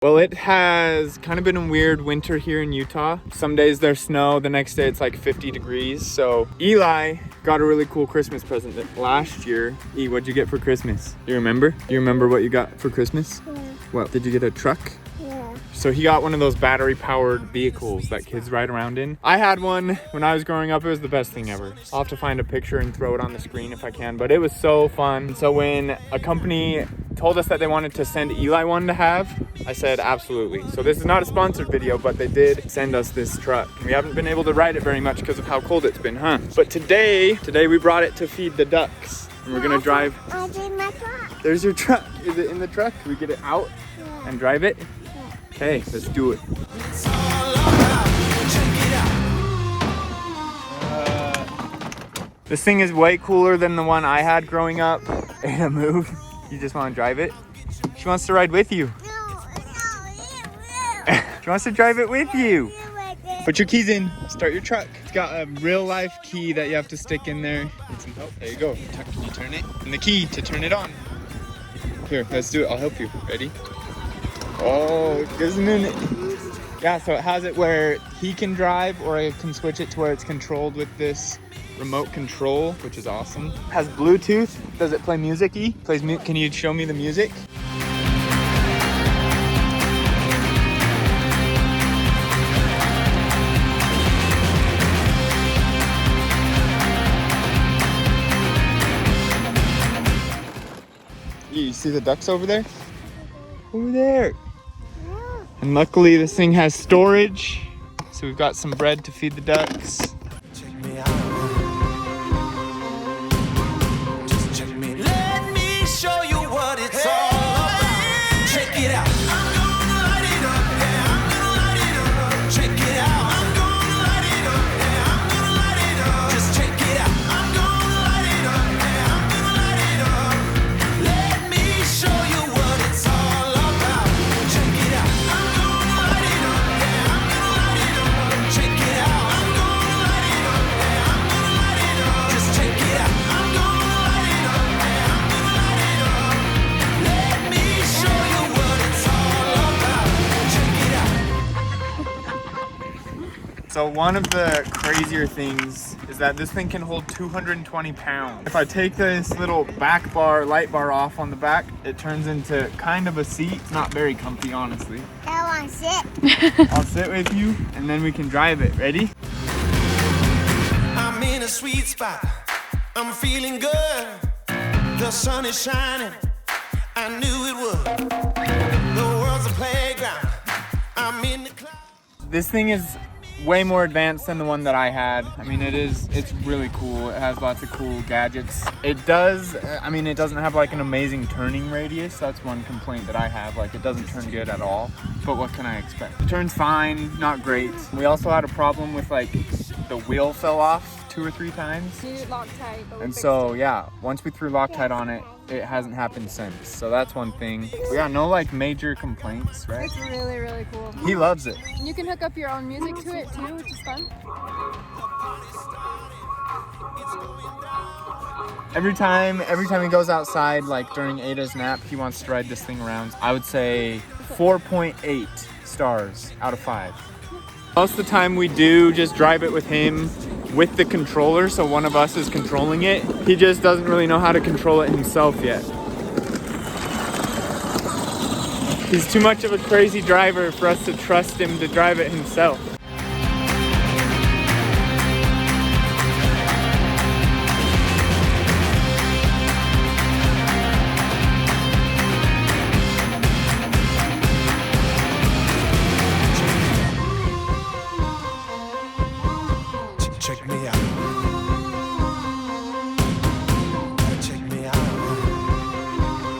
Well, it has kind of been a weird winter here in Utah. Some days there's snow, the next day it's like 50 degrees. So Eli got a really cool Christmas present last year. E, what'd you get for Christmas? You remember? Do you remember what you got for Christmas? Yeah. What, did you get a truck? Yeah. So he got one of those battery powered vehicles that kids ride around in. I had one when I was growing up. It was the best thing ever. I'll have to find a picture and throw it on the screen if I can, but it was so fun. So when a company told us that they wanted to send Eli one to have, I said absolutely. So this is not a sponsored video, but they did send us this truck. We haven't been able to ride it very much because of how cold it's been, huh? But today we brought it to feed the ducks. And we're gonna drive. I did my truck. There's your truck. Is it in the truck? Can we get it out and drive it? Okay, let's do it. This thing is way cooler than the one I had growing up. Ada, move. You just want to drive it? She wants to ride with you. She wants to drive it with you. Put your keys in. Start your truck. It's got a real life key that you have to stick in there. Need some help? There you go. Can you turn it? And the key to turn it on. Here, let's do it. I'll help you. Ready? Oh, isn't it? Yeah, so it has it where he can drive, or I can switch it to where it's controlled with this remote control, which is awesome. Has Bluetooth. Does it play music? E? Plays music. Can you show me the music? You see the ducks over there? Over there. And luckily this thing has storage. So we've got some bread to feed the ducks. Check me out. Just check me. Let me show you what it's all about. Check it out. I'm gonna light it up. Yeah, I'm gonna light it up. Check it out. I'm gonna light it up. Yeah, I'm gonna light it up. Just check it out. I'm gonna light it up. Yeah, I'm gonna light it up. Let me show you what it's all about. Check it out. I'm gonna light it up. Yeah, I'm gonna light it up. Check it out. I'm gonna light it up. Yeah, I'm gonna light it up. Just check it out. I'm gonna light it up. Yeah, I'm gonna light it up. Let me show you what it's all about. Check it out. So one of the crazier things is that this thing can hold 220 pounds. If I take this little back bar, light bar off on the back, it turns into kind of a seat. It's not very comfy, honestly. I want to sit. I'll sit with you and then we can drive it. Ready? I'm in a sweet spot. I'm feeling good. The sun is shining. I knew it would. The world's a playground. I'm in the clouds. This thing is way more advanced than the one that I had. I mean, it's really cool. It has lots of cool gadgets. It does, it doesn't have like an amazing turning radius. That's one complaint that I have. Like, it doesn't turn good at all. But what can I expect? It turns fine, not great. We also had a problem with like the wheel fell off 2 or 3 times. New Loctite, but we And fixed so it. yeah, once we threw Loctite on it, it hasn't happened since. So that's one thing. We got no like major complaints, right? It's really, really cool. He loves it. And you can hook up your own music to it too, which is fun. Every time he goes outside, like during Ada's nap, he wants to ride this thing around. I would say 4.8 stars out of 5. Most of the time we do just drive it with him with the controller, so one of us is controlling it. He just doesn't really know how to control it himself yet. He's too much of a crazy driver for us to trust him to drive it himself.